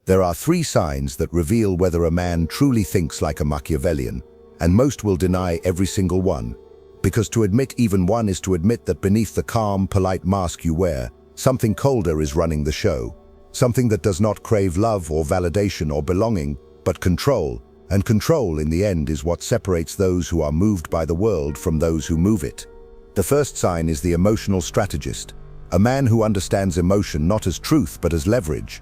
There are 3 signs that reveal whether a man truly thinks like a Machiavellian, and most will deny every single one. Because to admit even one is to admit that beneath the calm, polite mask you wear, something colder is running the show. Something that does not crave love or validation or belonging, but control. And control, in the end, is what separates those who are moved by the world from those who move it. The first sign is the emotional strategist, a man who understands emotion not as truth but as leverage.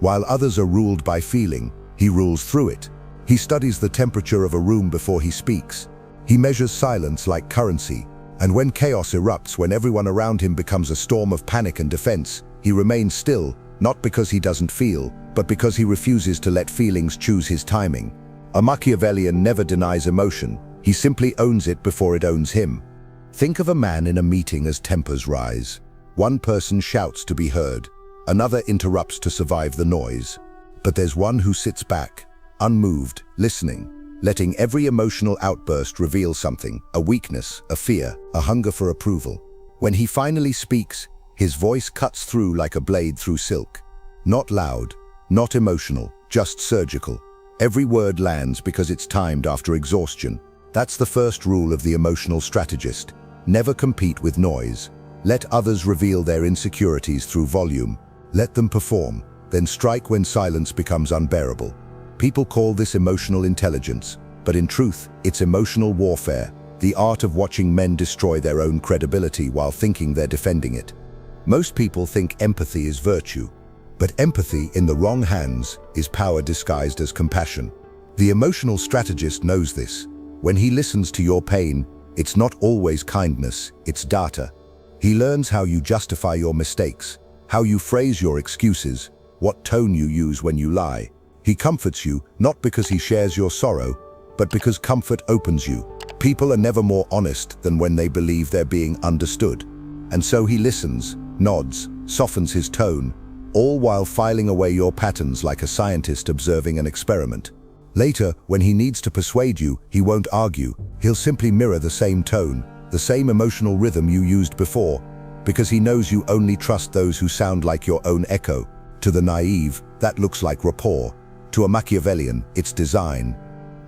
While others are ruled by feeling, he rules through it. He studies the temperature of a room before he speaks. He measures silence like currency, and when chaos erupts, when everyone around him becomes a storm of panic and defense, he remains still, not because he doesn't feel, but because he refuses to let feelings choose his timing. A Machiavellian never denies emotion, he simply owns it before it owns him. Think of a man in a meeting as tempers rise. One person shouts to be heard, another interrupts to survive the noise. But there's one who sits back, unmoved, listening, letting every emotional outburst reveal something, a weakness, a fear, a hunger for approval. When he finally speaks, his voice cuts through like a blade through silk. Not loud, not emotional, just surgical. Every word lands because it's timed after exhaustion. That's the first rule of the emotional strategist. Never compete with noise. Let others reveal their insecurities through volume. Let them perform, then strike when silence becomes unbearable. People call this emotional intelligence, but in truth, it's emotional warfare, the art of watching men destroy their own credibility while thinking they're defending it. Most people think empathy is virtue, but empathy in the wrong hands is power disguised as compassion. The emotional strategist knows this. When he listens to your pain, it's not always kindness, it's data. He learns how you justify your mistakes, how you phrase your excuses, what tone you use when you lie. He comforts you, not because he shares your sorrow, but because comfort opens you. People are never more honest than when they believe they're being understood. And so he listens, nods, softens his tone, all while filing away your patterns like a scientist observing an experiment. Later, when he needs to persuade you, he won't argue. He'll simply mirror the same tone, the same emotional rhythm you used before, because he knows you only trust those who sound like your own echo. To the naive, that looks like rapport. To a Machiavellian, it's design.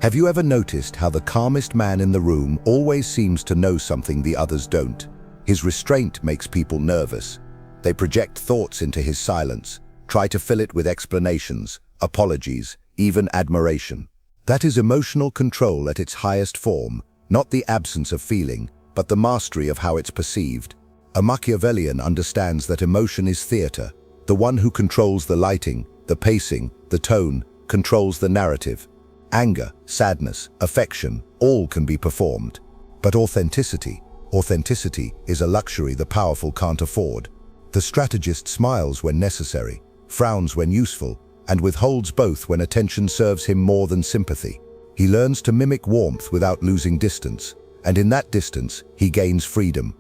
Have you ever noticed how the calmest man in the room always seems to know something the others don't? His restraint makes people nervous. They project thoughts into his silence, try to fill it with explanations, apologies, even admiration. That is emotional control at its highest form, not the absence of feeling, but the mastery of how it's perceived. A Machiavellian understands that emotion is theater. The one who controls the lighting, the pacing, the tone, controls the narrative. Anger, sadness, affection, all can be performed. But authenticity is a luxury the powerful can't afford. The strategist smiles when necessary, frowns when useful, and withholds both when attention serves him more than sympathy. He learns to mimic warmth without losing distance, and in that distance, he gains freedom.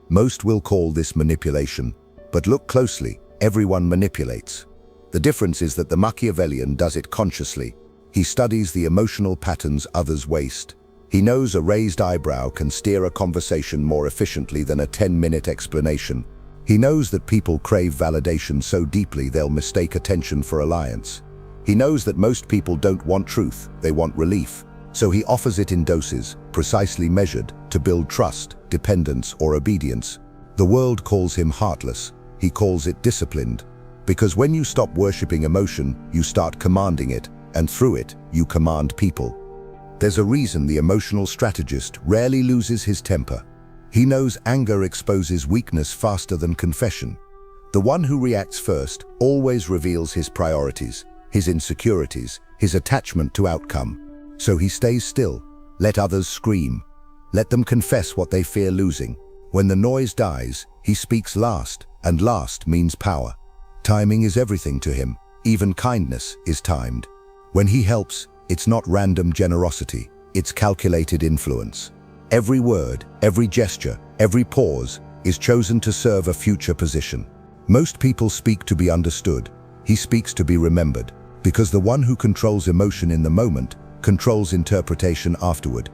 Most will call this manipulation, but look closely, everyone manipulates. The difference is that the Machiavellian does it consciously. He studies the emotional patterns others waste. He knows a raised eyebrow can steer a conversation more efficiently than a 10-minute explanation. He knows that people crave validation so deeply they'll mistake attention for alliance. He knows that most people don't want truth, they want relief. So he offers it in doses, precisely measured, to build trust, dependence, or obedience. The world calls him heartless. He calls it disciplined. Because when you stop worshipping emotion, you start commanding it, and through it, you command people. There's a reason the emotional strategist rarely loses his temper. He knows anger exposes weakness faster than confession. The one who reacts first always reveals his priorities, his insecurities, his attachment to outcome. So he stays still. Let others scream. Let them confess what they fear losing. When the noise dies, he speaks last, and last means power. Timing is everything to him. Even kindness is timed. When he helps, it's not random generosity, it's calculated influence. Every word, every gesture, every pause is chosen to serve a future position. Most people speak to be understood. He speaks to be remembered, because the one who controls emotion in the moment controls interpretation afterward.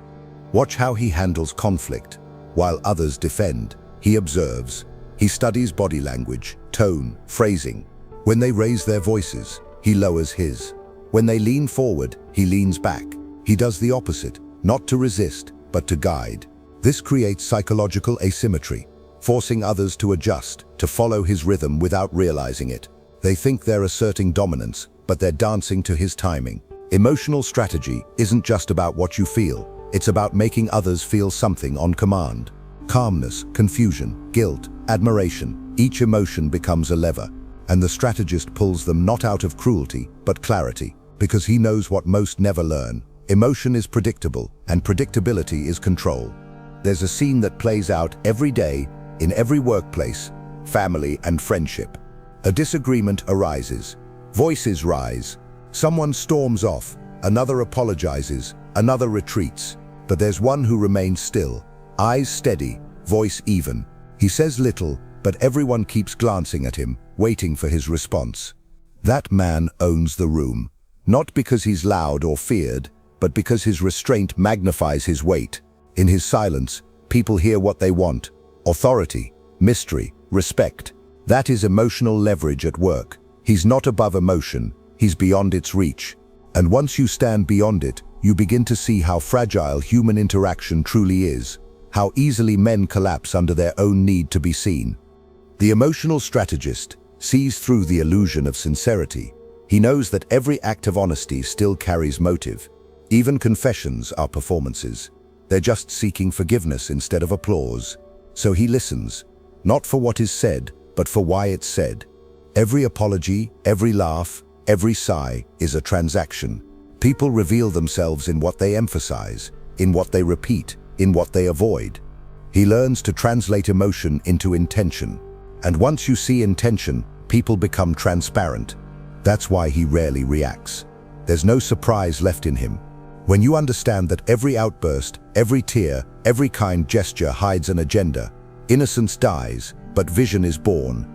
Watch how he handles conflict. While others defend, he observes. He studies body language, tone, phrasing. When they raise their voices, he lowers his. When they lean forward, he leans back. He does the opposite, not to resist, but to guide. This creates psychological asymmetry, forcing others to adjust, to follow his rhythm without realizing it. They think they're asserting dominance, but they're dancing to his timing. Emotional strategy isn't just about what you feel, it's about making others feel something on command. Calmness, confusion, guilt, admiration, each emotion becomes a lever, and the strategist pulls them not out of cruelty, but clarity, because he knows what most never learn. Emotion is predictable, and predictability is control. There's a scene that plays out every day, in every workplace, family, and friendship. A disagreement arises. Voices rise. Someone storms off, another apologizes, another retreats. But there's one who remains still, eyes steady, voice even. He says little, but everyone keeps glancing at him, waiting for his response. That man owns the room, not because he's loud or feared, but because his restraint magnifies his weight. In his silence, people hear what they want: authority, mystery, respect. That is emotional leverage at work. He's not above emotion, he's beyond its reach. And once you stand beyond it, you begin to see how fragile human interaction truly is, how easily men collapse under their own need to be seen. The emotional strategist sees through the illusion of sincerity. He knows that every act of honesty still carries motive. Even confessions are performances. They're just seeking forgiveness instead of applause. So he listens, not for what is said, but for why it's said. Every apology, every laugh, every sigh is a transaction. People reveal themselves in what they emphasize, in what they repeat, in what they avoid. He learns to translate emotion into intention. And once you see intention, people become transparent. That's why he rarely reacts. There's no surprise left in him. When you understand that every outburst, every tear, every kind gesture hides an agenda, innocence dies, but vision is born.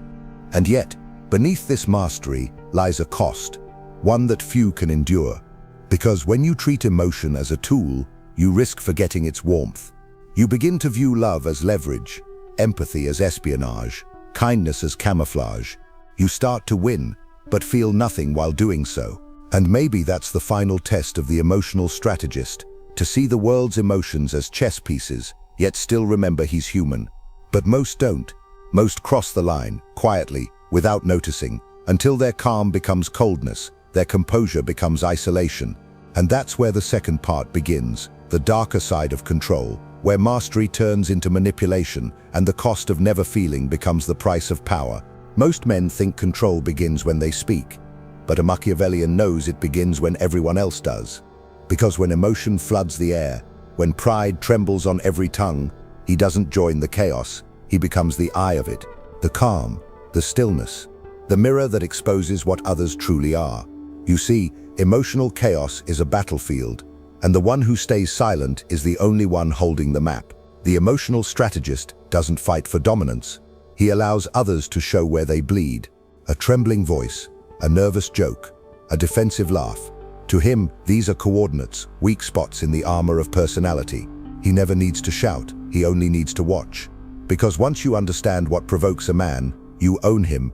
And yet, beneath this mastery lies a cost, one that few can endure. Because when you treat emotion as a tool, you risk forgetting its warmth. You begin to view love as leverage, empathy as espionage, kindness as camouflage. You start to win, but feel nothing while doing so. And maybe that's the final test of the emotional strategist, to see the world's emotions as chess pieces, yet still remember he's human. But most don't. Most cross the line, quietly, without noticing, until their calm becomes coldness, their composure becomes isolation. And that's where the second part begins, the darker side of control, where mastery turns into manipulation and the cost of never feeling becomes the price of power. Most men think control begins when they speak. But a Machiavellian knows it begins when everyone else does. Because when emotion floods the air, when pride trembles on every tongue, he doesn't join the chaos, he becomes the eye of it, the calm, the stillness, the mirror that exposes what others truly are. You see, emotional chaos is a battlefield, and the one who stays silent is the only one holding the map. The emotional strategist doesn't fight for dominance. He allows others to show where they bleed. A trembling voice, a nervous joke, a defensive laugh. To him, these are coordinates, weak spots in the armor of personality. He never needs to shout, he only needs to watch. Because once you understand what provokes a man, you own him.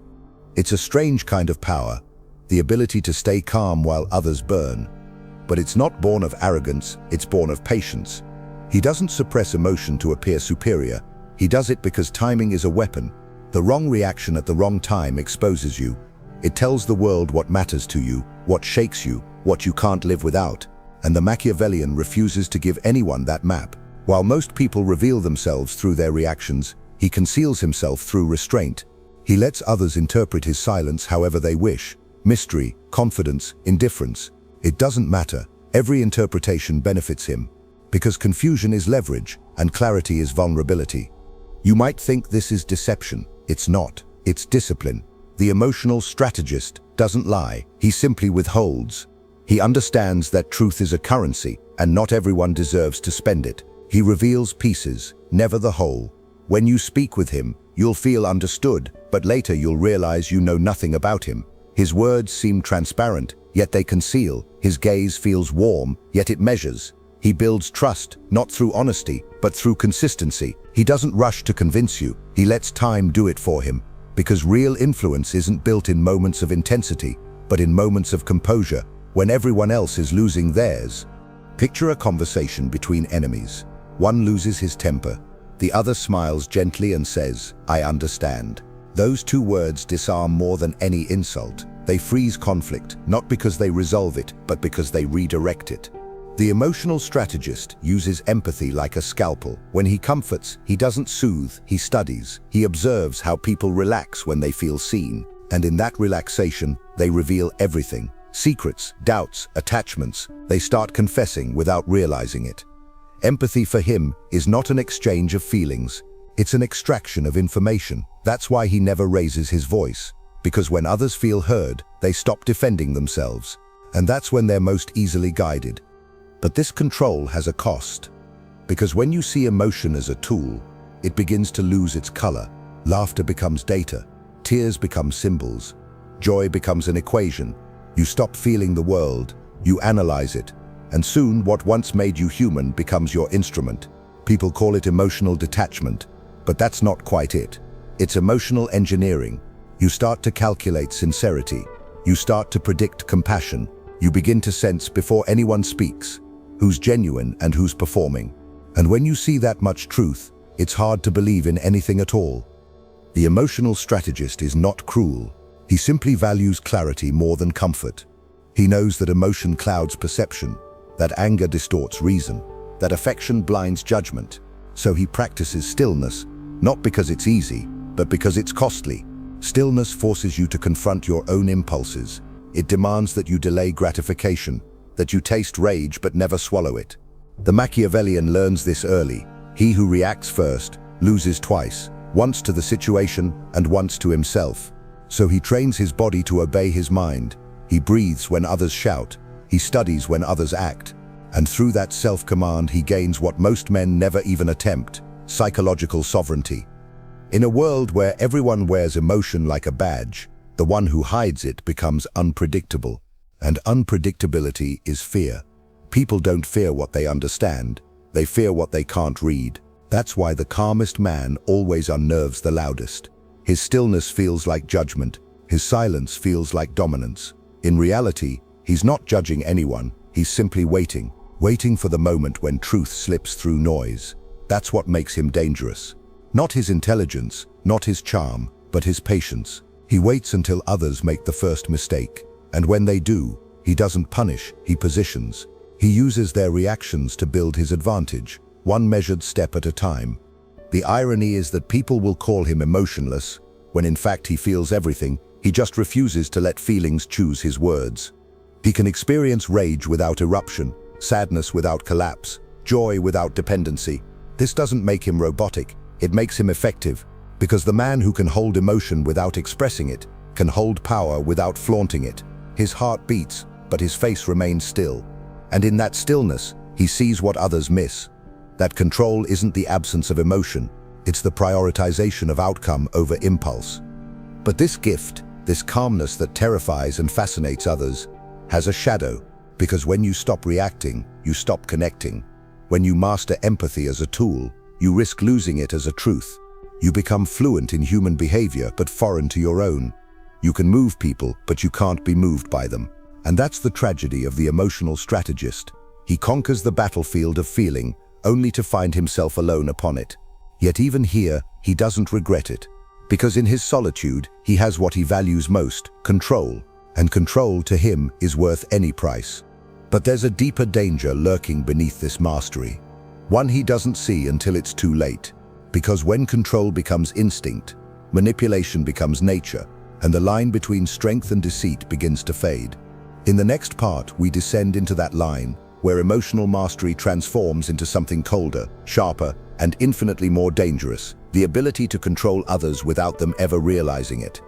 It's a strange kind of power, the ability to stay calm while others burn. But it's not born of arrogance, it's born of patience. He doesn't suppress emotion to appear superior. He does it because timing is a weapon. The wrong reaction at the wrong time exposes you. It tells the world what matters to you, what shakes you, what you can't live without. And the Machiavellian refuses to give anyone that map. While most people reveal themselves through their reactions, he conceals himself through restraint. He lets others interpret his silence however they wish. Mystery, confidence, indifference. It doesn't matter. Every interpretation benefits him. Because confusion is leverage and clarity is vulnerability. You might think this is deception. It's not. It's discipline. The emotional strategist doesn't lie. He simply withholds. He understands that truth is a currency and not everyone deserves to spend it. He reveals pieces, never the whole. When you speak with him, you'll feel understood, but later you'll realize you know nothing about him. His words seem transparent, yet they conceal. His gaze feels warm, yet it measures. He builds trust, not through honesty, but through consistency. He doesn't rush to convince you. He lets time do it for him. Because real influence isn't built in moments of intensity. but in moments of composure, when everyone else is losing theirs. Picture a conversation between enemies. One loses his temper. The other smiles gently and says, "I understand." Those two words disarm more than any insult. They freeze conflict, not because they resolve it, but because they redirect it. The emotional strategist uses empathy like a scalpel. When he comforts, he doesn't soothe, he studies. He observes how people relax when they feel seen. And in that relaxation, they reveal everything. Secrets, doubts, attachments. They start confessing without realizing it. Empathy for him is not an exchange of feelings. It's an extraction of information. That's why he never raises his voice. Because when others feel heard, they stop defending themselves. And that's when they're most easily guided. But this control has a cost. Because when you see emotion as a tool, it begins to lose its color. Laughter becomes data. Tears become symbols. Joy becomes an equation. You stop feeling the world. You analyze it. And soon, what once made you human becomes your instrument. People call it emotional detachment. But that's not quite it. It's emotional engineering. You start to calculate sincerity. You start to predict compassion. You begin to sense before anyone speaks who's genuine and who's performing. And when you see that much truth, it's hard to believe in anything at all. The emotional strategist is not cruel. He simply values clarity more than comfort. He knows that emotion clouds perception, that anger distorts reason, that affection blinds judgment. So he practices stillness, not because it's easy, but because it's costly. Stillness forces you to confront your own impulses. It demands that you delay gratification, that you taste rage but never swallow it. The Machiavellian learns this early. He who reacts first loses twice, once to the situation and once to himself. So he trains his body to obey his mind. He breathes when others shout. He studies when others act. And through that self-command he gains what most men never even attempt: psychological sovereignty. In a world where everyone wears emotion like a badge, the one who hides it becomes unpredictable. And unpredictability is fear. People don't fear what they understand. They fear what they can't read. That's why the calmest man always unnerves the loudest. His stillness feels like judgment. His silence feels like dominance. In reality, he's not judging anyone. He's simply waiting for the moment when truth slips through noise. That's what makes him dangerous. Not his intelligence, not his charm, but his patience. He waits until others make the first mistake. And when they do, he doesn't punish, he positions. He uses their reactions to build his advantage, one measured step at a time. The irony is that people will call him emotionless, when in fact he feels everything. He just refuses to let feelings choose his words. He can experience rage without eruption, sadness without collapse, joy without dependency. This doesn't make him robotic, it makes him effective, because the man who can hold emotion without expressing it can hold power without flaunting it. His heart beats, but his face remains still. And in that stillness, he sees what others miss. That control isn't the absence of emotion, it's the prioritization of outcome over impulse. But this gift, this calmness that terrifies and fascinates others, has a shadow, because when you stop reacting, you stop connecting. When you master empathy as a tool, you risk losing it as a truth. You become fluent in human behavior, but foreign to your own. You can move people, but you can't be moved by them. And that's the tragedy of the emotional strategist. He conquers the battlefield of feeling, only to find himself alone upon it. Yet even here, he doesn't regret it. Because in his solitude, he has what he values most: control. And control to him is worth any price. But there's a deeper danger lurking beneath this mastery. One he doesn't see until it's too late. Because when control becomes instinct, manipulation becomes nature, and the line between strength and deceit begins to fade. In the next part, we descend into that line, where emotional mastery transforms into something colder, sharper, and infinitely more dangerous: the ability to control others without them ever realizing it.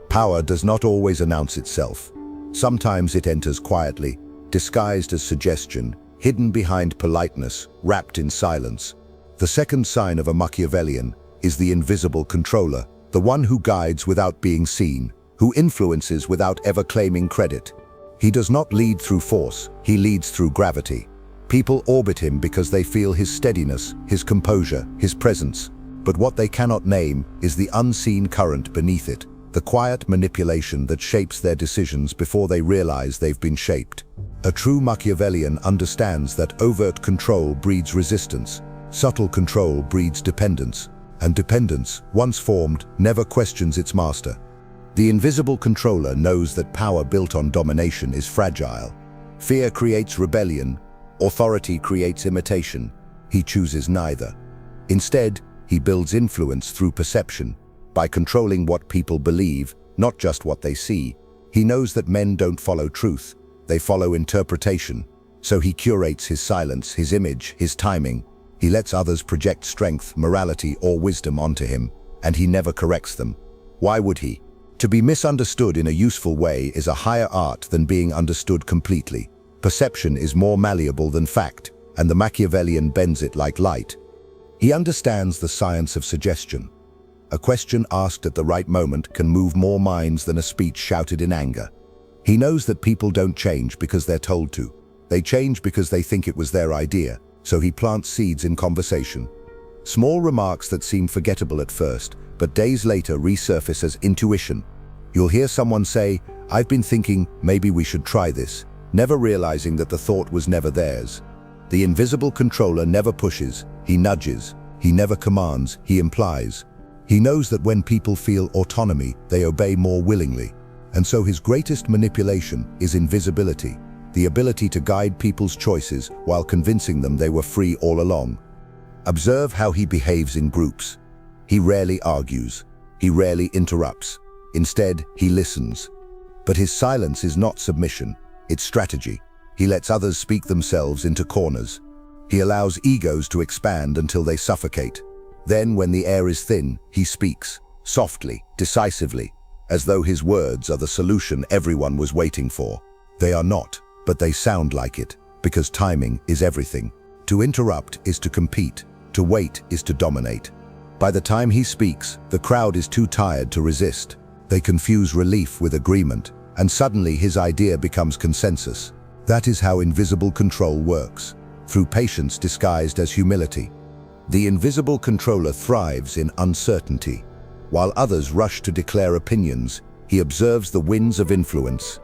Power does not always announce itself. Sometimes it enters quietly, disguised as suggestion, hidden behind politeness, wrapped in silence. The second sign of a Machiavellian is the invisible controller, the one who guides without being seen, who influences without ever claiming credit. He does not lead through force, he leads through gravity. People orbit him because they feel his steadiness, his composure, his presence. But what they cannot name is the unseen current beneath it, the quiet manipulation that shapes their decisions before they realize they've been shaped. A true Machiavellian understands that overt control breeds resistance, subtle control breeds dependence, and dependence, once formed, never questions its master. The invisible controller knows that power built on domination is fragile. Fear creates rebellion, authority creates imitation. He chooses neither. Instead, he builds influence through perception. By controlling what people believe, not just what they see, he knows that men don't follow truth, they follow interpretation. So he curates his silence, his image, his timing. He lets others project strength, morality, or wisdom onto him, and he never corrects them. Why would he? To be misunderstood in a useful way is a higher art than being understood completely. Perception is more malleable than fact, and the Machiavellian bends it like light. He understands the science of suggestion. A question asked at the right moment can move more minds than a speech shouted in anger. He knows that people don't change because they're told to. They change because they think it was their idea, so he plants seeds in conversation. Small remarks that seem forgettable at first, but days later resurface as intuition. You'll hear someone say, "I've been thinking maybe we should try this," never realizing that the thought was never theirs. The invisible controller never pushes, he nudges. He never commands, he implies. He knows that when people feel autonomy, they obey more willingly. And so his greatest manipulation is invisibility, the ability to guide people's choices while convincing them they were free all along. Observe how he behaves in groups. He rarely argues. He rarely interrupts. Instead, he listens. But his silence is not submission, it's strategy. He lets others speak themselves into corners. He allows egos to expand until they suffocate. Then, when the air is thin, he speaks, softly, decisively, as though his words are the solution everyone was waiting for. They are not, but they sound like it, because timing is everything. To interrupt is to compete. To wait is to dominate. By the time he speaks, the crowd is too tired to resist. They confuse relief with agreement, and suddenly his idea becomes consensus. That is how invisible control works, through patience disguised as humility. The invisible controller thrives in uncertainty. While others rush to declare opinions, he observes the winds of influence.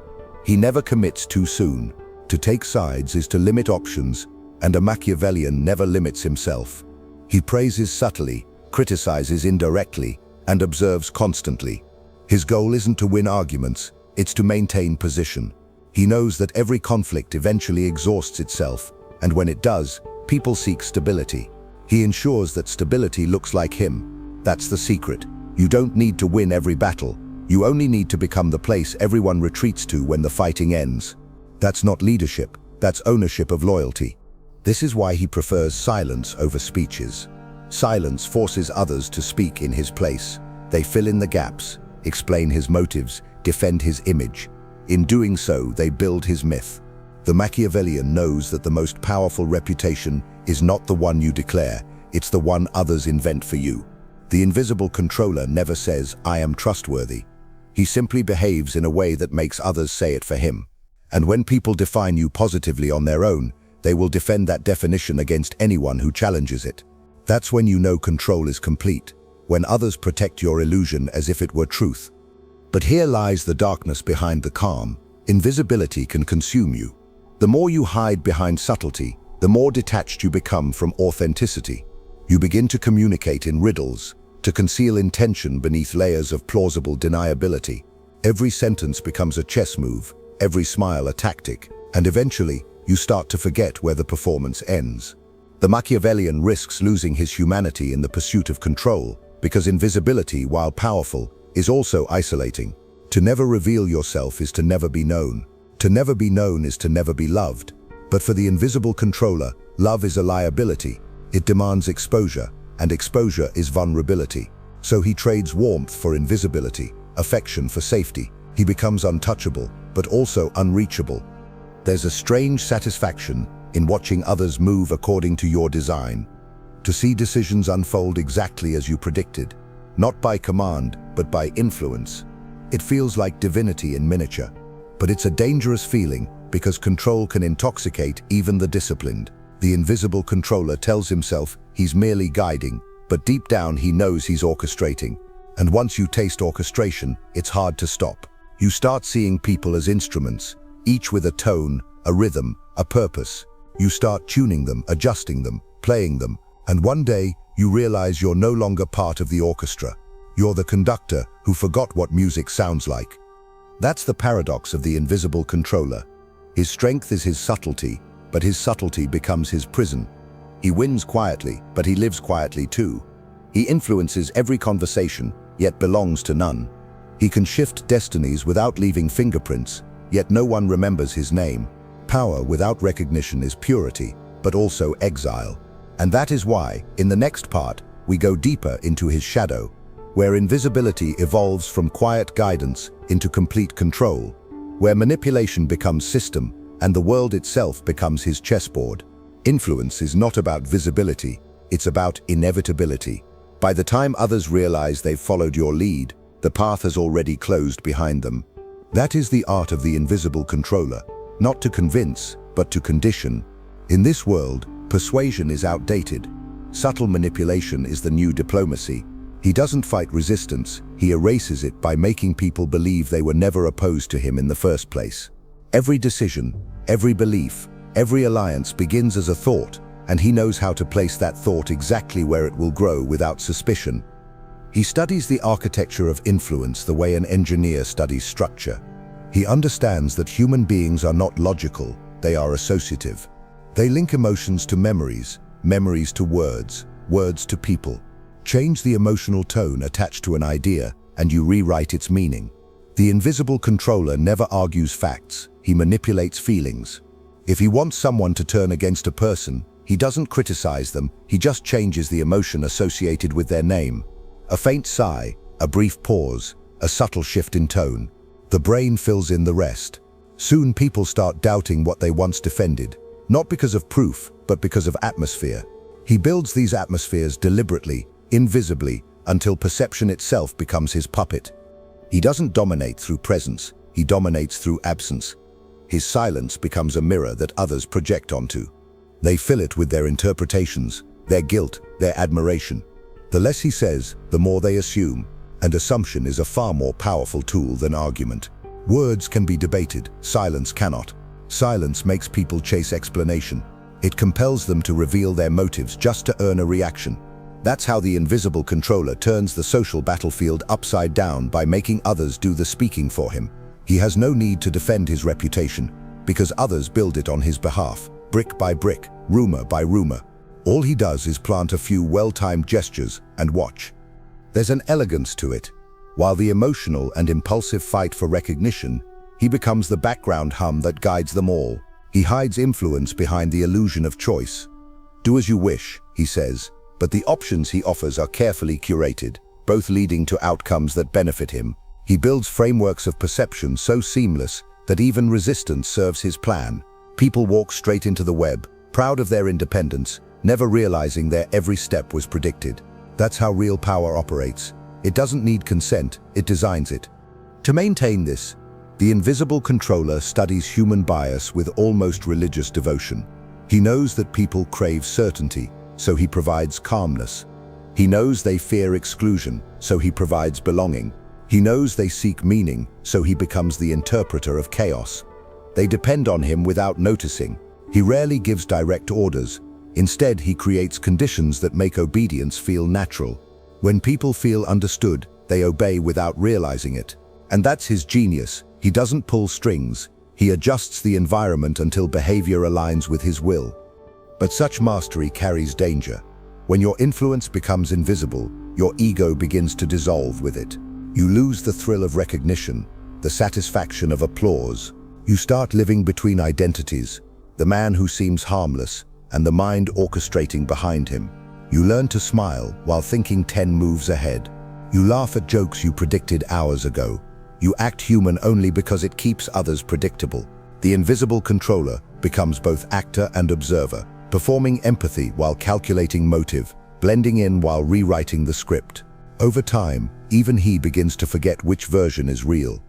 He never commits too soon. To take sides is to limit options, and a Machiavellian never limits himself. He praises subtly, criticizes indirectly, and observes constantly. His goal isn't to win arguments, it's to maintain position. He knows that every conflict eventually exhausts itself, and when it does, people seek stability. He ensures that stability looks like him. That's the secret. You don't need to win every battle. You only need to become the place everyone retreats to when the fighting ends. That's not leadership, that's ownership of loyalty. This is why he prefers silence over speeches. Silence forces others to speak in his place. They fill in the gaps, explain his motives, defend his image. In doing so, they build his myth. The Machiavellian knows that the most powerful reputation is not the one you declare, it's the one others invent for you. The invisible controller never says, "I am trustworthy." He simply behaves in a way that makes others say it for him. And when people define you positively on their own, they will defend that definition against anyone who challenges it. That's when you know control is complete, when others protect your illusion as if it were truth. But here lies the darkness behind the calm. Invisibility can consume you. The more you hide behind subtlety, the more detached you become from authenticity. You begin to communicate in riddles, to conceal intention beneath layers of plausible deniability. Every sentence becomes a chess move, every smile a tactic, and eventually, you start to forget where the performance ends. The Machiavellian risks losing his humanity in the pursuit of control, because invisibility, while powerful, is also isolating. To never reveal yourself is to never be known. To never be known is to never be loved. But for the invisible controller, love is a liability. It demands exposure, and exposure is vulnerability. So he trades warmth for invisibility, affection for safety. He becomes untouchable, but also unreachable. There's a strange satisfaction in watching others move according to your design. To see decisions unfold exactly as you predicted, not by command, but by influence. It feels like divinity in miniature. But it's a dangerous feeling because control can intoxicate even the disciplined. The invisible controller tells himself he's merely guiding, but deep down he knows he's orchestrating. And once you taste orchestration, it's hard to stop. You start seeing people as instruments, each with a tone, a rhythm, a purpose. You start tuning them, adjusting them, playing them, and one day you realize you're no longer part of the orchestra. You're the conductor who forgot what music sounds like. That's the paradox of the invisible controller. His strength is his subtlety, but his subtlety becomes his prison. He wins quietly, but he lives quietly too. He influences every conversation, yet belongs to none. He can shift destinies without leaving fingerprints, yet no one remembers his name. Power without recognition is purity, but also exile. And that is why, in the next part, we go deeper into his shadow, where invisibility evolves from quiet guidance into complete control, where manipulation becomes system and the world itself becomes his chessboard. Influence is not about visibility, it's about inevitability. By the time others realize they've followed your lead, the path has already closed behind them. That is the art of the invisible controller, not to convince, but to condition. In this world, persuasion is outdated. Subtle manipulation is the new diplomacy. He doesn't fight resistance, he erases it by making people believe they were never opposed to him in the first place. Every decision, every belief, every alliance begins as a thought, and he knows how to place that thought exactly where it will grow without suspicion. He studies the architecture of influence the way an engineer studies structure. He understands that human beings are not logical, they are associative. They link emotions to memories, memories to words, words to people. Change the emotional tone attached to an idea, and you rewrite its meaning. The invisible controller never argues facts, he manipulates feelings. If he wants someone to turn against a person, he doesn't criticize them, he just changes the emotion associated with their name. A faint sigh, a brief pause, a subtle shift in tone. The brain fills in the rest. Soon people start doubting what they once defended, not because of proof, but because of atmosphere. He builds these atmospheres deliberately, invisibly, until perception itself becomes his puppet. He doesn't dominate through presence, he dominates through absence. His silence becomes a mirror that others project onto. They fill it with their interpretations, their guilt, their admiration. The less he says, the more they assume, and assumption is a far more powerful tool than argument. Words can be debated, silence cannot. Silence makes people chase explanation. It compels them to reveal their motives just to earn a reaction. That's how the invisible controller turns the social battlefield upside down by making others do the speaking for him. He has no need to defend his reputation, because others build it on his behalf, brick by brick, rumor by rumor. All he does is plant a few well-timed gestures and watch. There's an elegance to it. While the emotional and impulsive fight for recognition, he becomes the background hum that guides them all. He hides influence behind the illusion of choice. Do as you wish, he says, but the options he offers are carefully curated, both leading to outcomes that benefit him. He builds frameworks of perception so seamless that even resistance serves his plan. People walk straight into the web, proud of their independence, never realizing their every step was predicted. That's how real power operates. It doesn't need consent, it designs it. To maintain this, the invisible controller studies human bias with almost religious devotion. He knows that people crave certainty, so he provides calmness. He knows they fear exclusion, so he provides belonging. He knows they seek meaning, so he becomes the interpreter of chaos. They depend on him without noticing. He rarely gives direct orders. Instead, he creates conditions that make obedience feel natural. When people feel understood, they obey without realizing it. And that's his genius. He doesn't pull strings. He adjusts the environment until behavior aligns with his will. But such mastery carries danger. When your influence becomes invisible, your ego begins to dissolve with it. You lose the thrill of recognition, the satisfaction of applause. You start living between identities, the man who seems harmless and the mind orchestrating behind him. You learn to smile while thinking 10 moves ahead. You laugh at jokes you predicted hours ago. You act human only because it keeps others predictable. The invisible controller becomes both actor and observer, performing empathy while calculating motive, blending in while rewriting the script. Over time, even he begins to forget which version is real.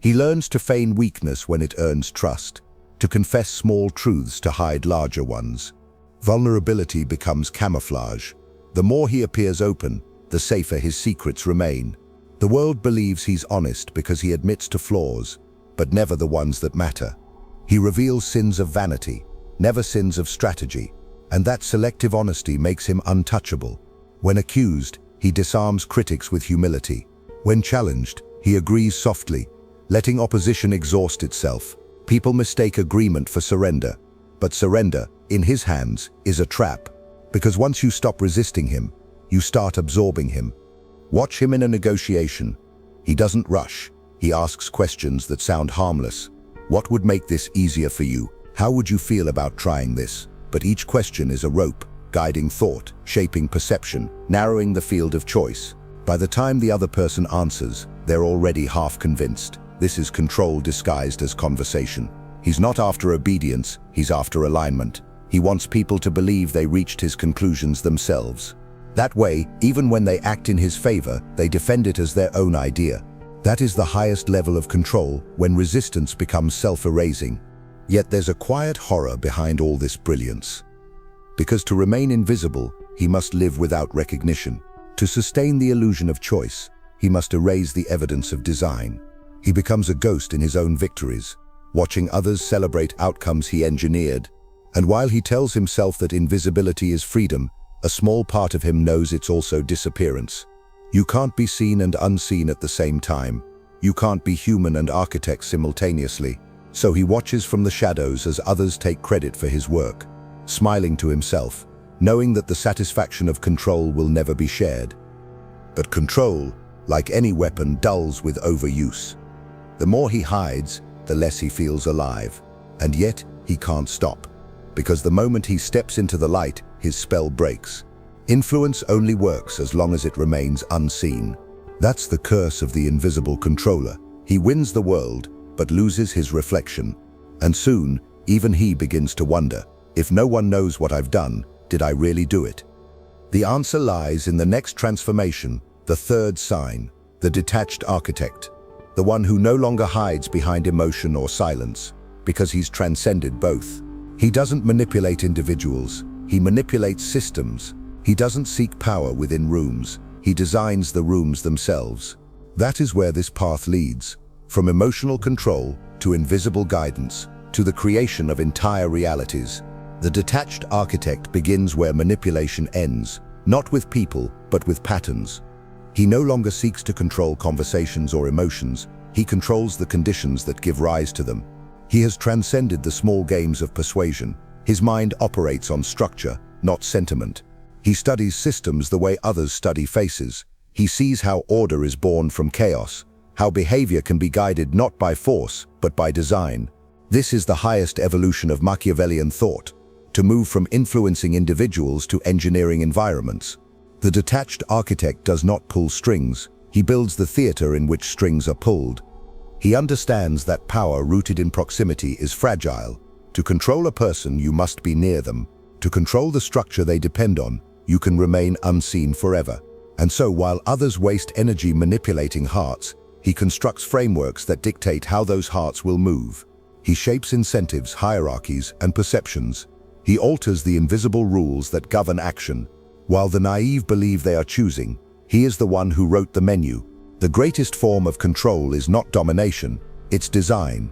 He learns to feign weakness when it earns trust, to confess small truths to hide larger ones. Vulnerability becomes camouflage. The more he appears open, the safer his secrets remain. The world believes he's honest because he admits to flaws, but never the ones that matter. He reveals sins of vanity, never sins of strategy, and that selective honesty makes him untouchable. When accused, he disarms critics with humility. When challenged, he agrees softly, letting opposition exhaust itself. People mistake agreement for surrender, but surrender, in his hands, is a trap. Because once you stop resisting him, you start absorbing him. Watch him in a negotiation. He doesn't rush. He asks questions that sound harmless. What would make this easier for you? How would you feel about trying this? But each question is a rope, guiding thought, shaping perception, narrowing the field of choice. By the time the other person answers, they're already half convinced. This is control disguised as conversation. He's not after obedience, he's after alignment. He wants people to believe they reached his conclusions themselves. That way, even when they act in his favor, they defend it as their own idea. That is the highest level of control, when resistance becomes self-erasing. Yet there's a quiet horror behind all this brilliance. Because to remain invisible, he must live without recognition. To sustain the illusion of choice, he must erase the evidence of design. He becomes a ghost in his own victories, watching others celebrate outcomes he engineered. And while he tells himself that invisibility is freedom, a small part of him knows it's also disappearance. You can't be seen and unseen at the same time. You can't be human and architect simultaneously. So he watches from the shadows as others take credit for his work, smiling to himself, knowing that the satisfaction of control will never be shared. But control, like any weapon, dulls with overuse. The more he hides, the less he feels alive. And yet, he can't stop. Because the moment he steps into the light, his spell breaks. Influence only works as long as it remains unseen. That's the curse of the invisible controller. He wins the world, but loses his reflection. And soon, even he begins to wonder, if no one knows what I've done, did I really do it? The answer lies in the next transformation, the third sign, the detached architect. The one who no longer hides behind emotion or silence, because he's transcended both. He doesn't manipulate individuals, he manipulates systems. He doesn't seek power within rooms, he designs the rooms themselves. That is where this path leads, from emotional control to invisible guidance, to the creation of entire realities. The detached architect begins where manipulation ends, not with people, but with patterns. He no longer seeks to control conversations or emotions, he controls the conditions that give rise to them. He has transcended the small games of persuasion. His mind operates on structure, not sentiment. He studies systems the way others study faces. He sees how order is born from chaos, how behavior can be guided not by force, but by design. This is the highest evolution of Machiavellian thought, to move from influencing individuals to engineering environments. The detached architect does not pull strings, he builds the theater in which strings are pulled. He understands that power rooted in proximity is fragile. To control a person, you must be near them. To control the structure they depend on, you can remain unseen forever. And so while others waste energy manipulating hearts, he constructs frameworks that dictate how those hearts will move. He shapes incentives, hierarchies, and perceptions. He alters the invisible rules that govern action. While the naive believe they are choosing, he is the one who wrote the menu. The greatest form of control is not domination, it's design.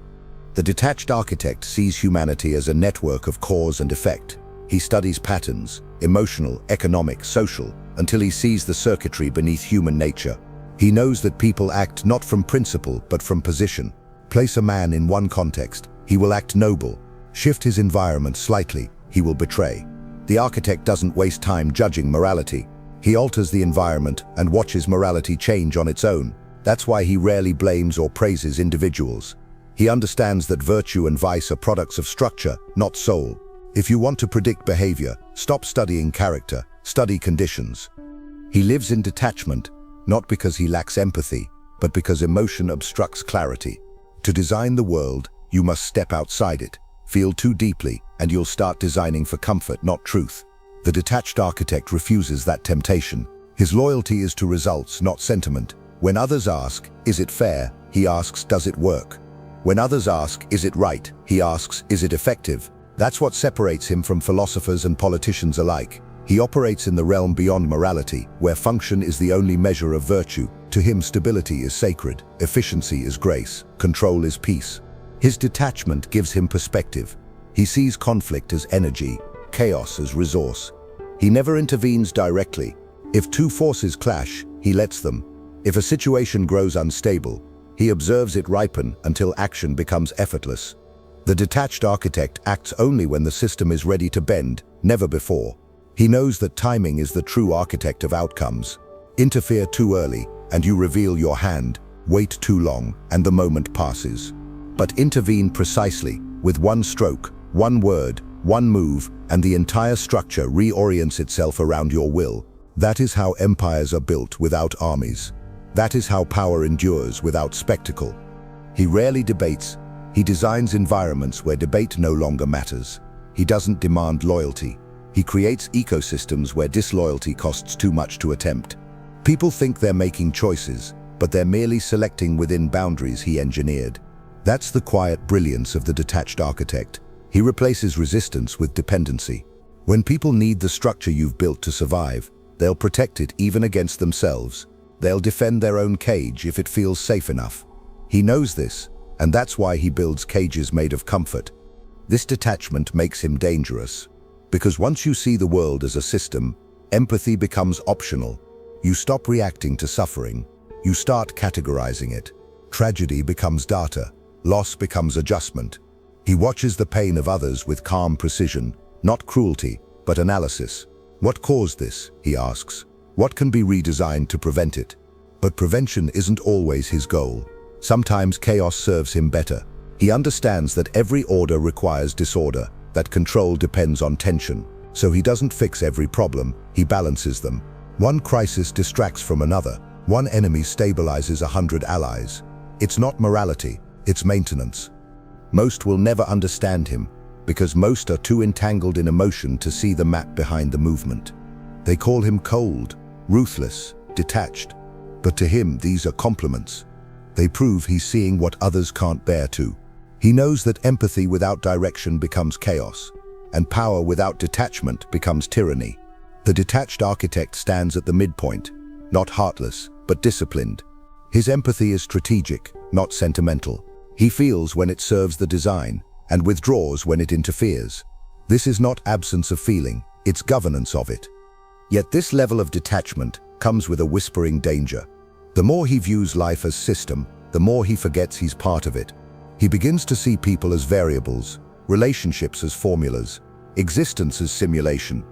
The detached architect sees humanity as a network of cause and effect. He studies patterns, emotional, economic, social, until he sees the circuitry beneath human nature. He knows that people act not from principle, but from position. Place a man in one context, he will act noble. Shift his environment slightly, he will betray. The architect doesn't waste time judging morality. He alters the environment and watches morality change on its own. That's why he rarely blames or praises individuals. He understands that virtue and vice are products of structure, not soul. If you want to predict behavior, stop studying character, study conditions. He lives in detachment, not because he lacks empathy, but because emotion obstructs clarity. To design the world, you must step outside it, feel too deeply, and you'll start designing for comfort, not truth. The detached architect refuses that temptation. His loyalty is to results, not sentiment. When others ask, is it fair? He asks, does it work? When others ask, is it right? He asks, is it effective? That's what separates him from philosophers and politicians alike. He operates in the realm beyond morality, where function is the only measure of virtue. To him, stability is sacred, efficiency is grace, control is peace. His detachment gives him perspective. He sees conflict as energy, chaos as resource. He never intervenes directly. If two forces clash, he lets them. If a situation grows unstable, he observes it ripen until action becomes effortless. The detached architect acts only when the system is ready to bend, never before. He knows that timing is the true architect of outcomes. Interfere too early, and you reveal your hand. Wait too long, and the moment passes. But intervene precisely, with one stroke, one word, one move, and the entire structure reorients itself around your will. That is how empires are built without armies. That is how power endures without spectacle. He rarely debates. He designs environments where debate no longer matters. He doesn't demand loyalty. He creates ecosystems where disloyalty costs too much to attempt. People think they're making choices, but they're merely selecting within boundaries he engineered. That's the quiet brilliance of the detached architect. He replaces resistance with dependency. When people need the structure you've built to survive, they'll protect it even against themselves. They'll defend their own cage if it feels safe enough. He knows this, and that's why he builds cages made of comfort. This detachment makes him dangerous. Because once you see the world as a system, empathy becomes optional. You stop reacting to suffering. You start categorizing it. Tragedy becomes data. Loss becomes adjustment. He watches the pain of others with calm precision, not cruelty, but analysis. What caused this, he asks. What can be redesigned to prevent it? But prevention isn't always his goal. Sometimes chaos serves him better. He understands that every order requires disorder, that control depends on tension. So he doesn't fix every problem, he balances them. One crisis distracts from another. One enemy stabilizes 100 allies. It's not morality, it's maintenance. Most will never understand him, because most are too entangled in emotion to see the map behind the movement. They call him cold, ruthless, detached. But to him, these are compliments. They prove he's seeing what others can't bear to. He knows that empathy without direction becomes chaos, and power without detachment becomes tyranny. The detached architect stands at the midpoint, not heartless, but disciplined. His empathy is strategic, not sentimental. He feels when it serves the design, and withdraws when it interferes. This is not absence of feeling, it's governance of it. Yet this level of detachment comes with a whispering danger. The more he views life as system, the more he forgets he's part of it. He begins to see people as variables, relationships as formulas, existence as simulation.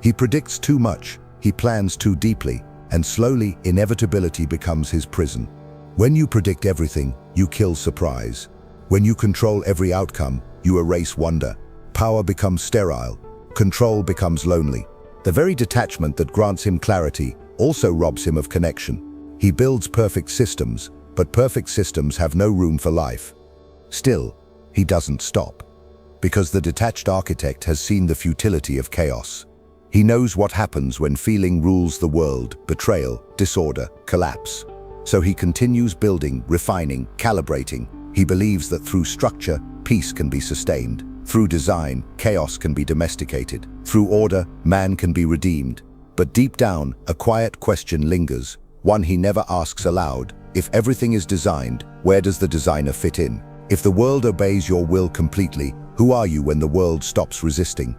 He predicts too much, he plans too deeply, and slowly inevitability becomes his prison. When you predict everything, you kill surprise. When you control every outcome, you erase wonder. Power becomes sterile, control becomes lonely. The very detachment that grants him clarity also robs him of connection. He builds perfect systems, but perfect systems have no room for life. Still, he doesn't stop. Because the detached architect has seen the futility of chaos. He knows what happens when feeling rules the world: betrayal, disorder, collapse. So he continues building, refining, calibrating. He believes that through structure, peace can be sustained. Through design, chaos can be domesticated. Through order, man can be redeemed. But deep down, a quiet question lingers, one he never asks aloud. If everything is designed, where does the designer fit in? If the world obeys your will completely, who are you when the world stops resisting?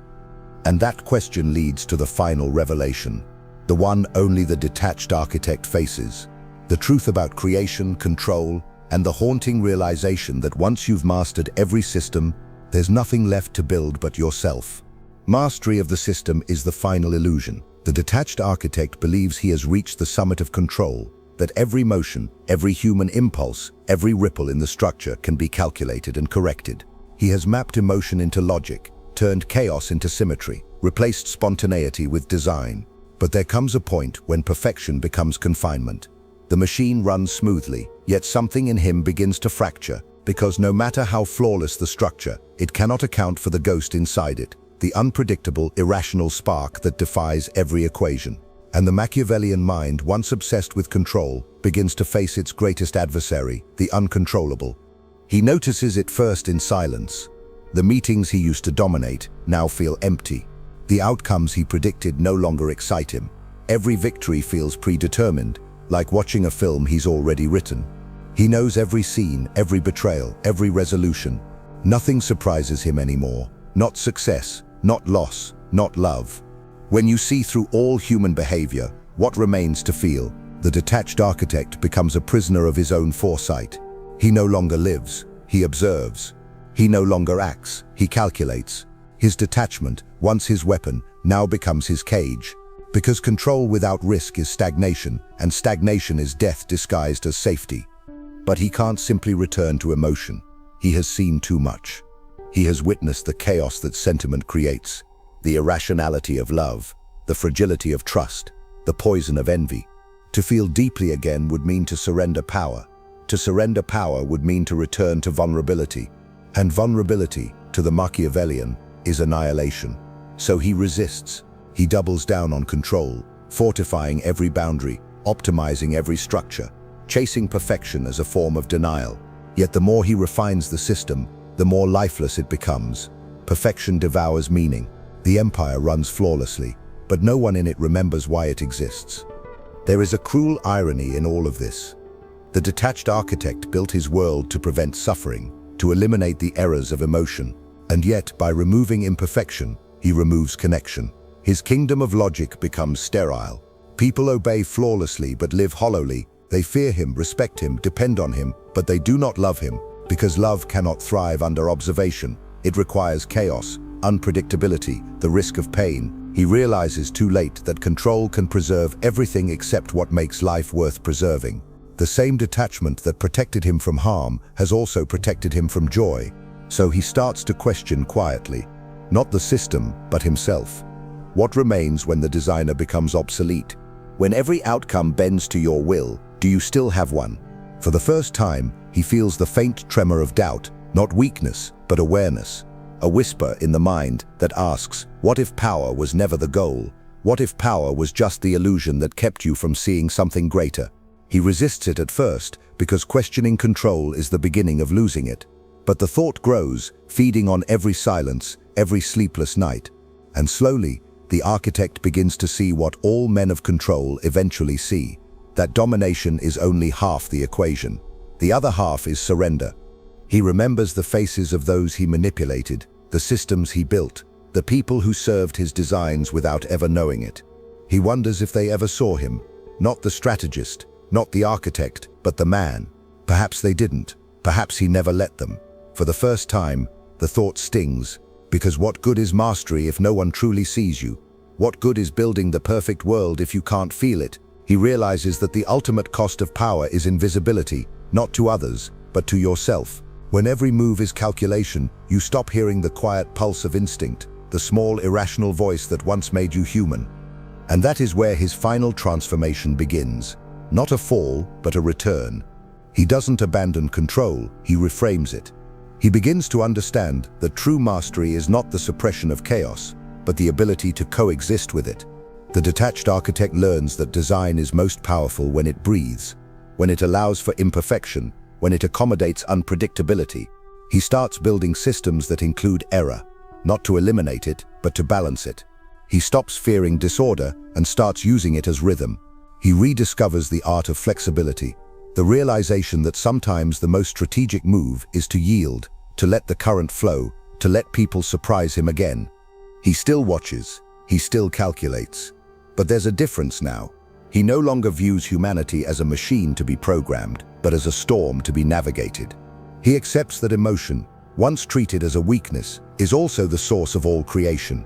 And that question leads to the final revelation, the one only the detached architect faces. The truth about creation, control, and the haunting realization that once you've mastered every system, there's nothing left to build but yourself. Mastery of the system is the final illusion. The detached architect believes he has reached the summit of control, that every motion, every human impulse, every ripple in the structure can be calculated and corrected. He has mapped emotion into logic, turned chaos into symmetry, replaced spontaneity with design. But there comes a point when perfection becomes confinement. The machine runs smoothly, yet something in him begins to fracture, because no matter how flawless the structure, it cannot account for the ghost inside it, the unpredictable, irrational spark that defies every equation. And the Machiavellian mind, once obsessed with control, begins to face its greatest adversary, the uncontrollable. He notices it first in silence. The meetings he used to dominate now feel empty. The outcomes he predicted no longer excite him. Every victory feels predetermined, like watching a film he's already written. He knows every scene, every betrayal, every resolution. Nothing surprises him anymore. Not success, not loss, not love. When you see through all human behavior, what remains to feel? The detached architect becomes a prisoner of his own foresight. He no longer lives, he observes. He no longer acts, he calculates. His detachment, once his weapon, now becomes his cage. Because control without risk is stagnation, and stagnation is death disguised as safety. But he can't simply return to emotion. He has seen too much. He has witnessed the chaos that sentiment creates, the irrationality of love, the fragility of trust, the poison of envy. To feel deeply again would mean to surrender power. To surrender power would mean to return to vulnerability. And vulnerability, to the Machiavellian, is annihilation. So he resists. He doubles down on control, fortifying every boundary, optimizing every structure, chasing perfection as a form of denial. Yet the more he refines the system, the more lifeless it becomes. Perfection devours meaning. The empire runs flawlessly, but no one in it remembers why it exists. There is a cruel irony in all of this. The detached architect built his world to prevent suffering, to eliminate the errors of emotion, and yet by removing imperfection, he removes connection. His kingdom of logic becomes sterile. People obey flawlessly but live hollowly. They fear him, respect him, depend on him, but they do not love him, because love cannot thrive under observation. It requires chaos, unpredictability, the risk of pain. He realizes too late that control can preserve everything except what makes life worth preserving. The same detachment that protected him from harm has also protected him from joy. So he starts to question quietly, not the system, but himself. What remains when the designer becomes obsolete? When every outcome bends to your will, do you still have one? For the first time, he feels the faint tremor of doubt, not weakness, but awareness. A whisper in the mind that asks, what if power was never the goal? What if power was just the illusion that kept you from seeing something greater? He resists it at first, because questioning control is the beginning of losing it. But the thought grows, feeding on every silence, every sleepless night. And slowly, the architect begins to see what all men of control eventually see. That domination is only half the equation. The other half is surrender. He remembers the faces of those he manipulated, the systems he built, the people who served his designs without ever knowing it. He wonders if they ever saw him, not the strategist, not the architect, but the man. Perhaps they didn't. Perhaps he never let them. For the first time, the thought stings, because what good is mastery if no one truly sees you? What good is building the perfect world if you can't feel it? He realizes that the ultimate cost of power is invisibility, not to others, but to yourself. When every move is calculation, you stop hearing the quiet pulse of instinct, the small irrational voice that once made you human. And that is where his final transformation begins. Not a fall, but a return. He doesn't abandon control, he reframes it. He begins to understand that true mastery is not the suppression of chaos, but the ability to coexist with it. The detached architect learns that design is most powerful when it breathes, when it allows for imperfection, when it accommodates unpredictability. He starts building systems that include error, not to eliminate it, but to balance it. He stops fearing disorder and starts using it as rhythm. He rediscovers the art of flexibility, the realization that sometimes the most strategic move is to yield, to let the current flow, to let people surprise him again. He still watches, he still calculates. But there's a difference now. He no longer views humanity as a machine to be programmed, but as a storm to be navigated. He accepts that emotion, once treated as a weakness, is also the source of all creation.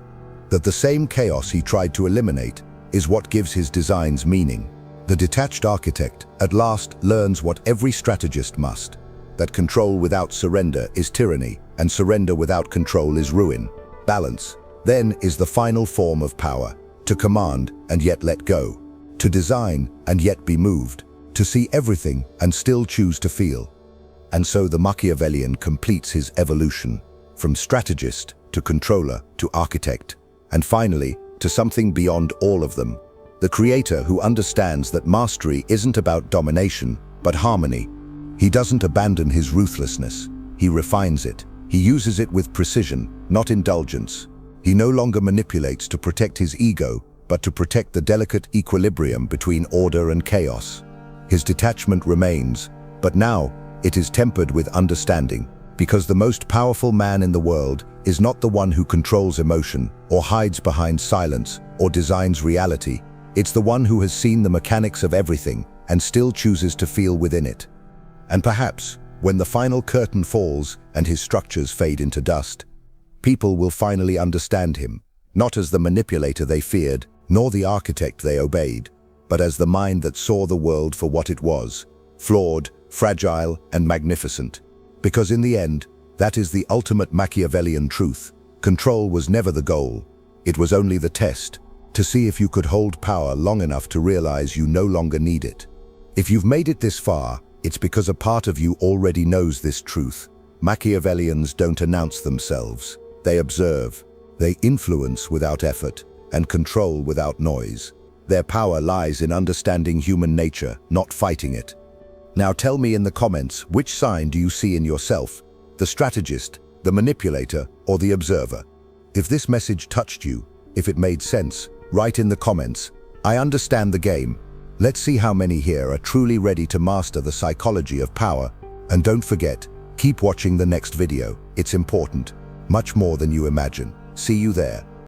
That the same chaos he tried to eliminate is what gives his designs meaning. The detached architect, at last, learns what every strategist must. That control without surrender is tyranny, and surrender without control is ruin. Balance, then, is the final form of power. To command and yet let go. To design and yet be moved. To see everything and still choose to feel. And so the Machiavellian completes his evolution, from strategist to controller to architect, and finally to something beyond all of them. The creator who understands that mastery isn't about domination, but harmony. He doesn't abandon his ruthlessness. He refines it. He uses it with precision, not indulgence. He no longer manipulates to protect his ego, but to protect the delicate equilibrium between order and chaos. His detachment remains, but now it is tempered with understanding, because the most powerful man in the world is not the one who controls emotion, or hides behind silence, or designs reality. It's the one who has seen the mechanics of everything and still chooses to feel within it. And perhaps, when the final curtain falls and his structures fade into dust, people will finally understand him, not as the manipulator they feared, nor the architect they obeyed, but as the mind that saw the world for what it was, flawed, fragile, and magnificent. Because in the end, that is the ultimate Machiavellian truth. Control was never the goal. It was only the test, to see if you could hold power long enough to realize you no longer need it. If you've made it this far, it's because a part of you already knows this truth. Machiavellians don't announce themselves. They observe. They influence without effort and control without noise. Their power lies in understanding human nature, not fighting it. Now tell me in the comments, which sign do you see in yourself? The strategist, the manipulator, or the observer? If this message touched you, if it made sense, write in the comments, "I understand the game." Let's see how many here are truly ready to master the psychology of power. And don't forget, keep watching the next video. It's important, much more than you imagine. See you there.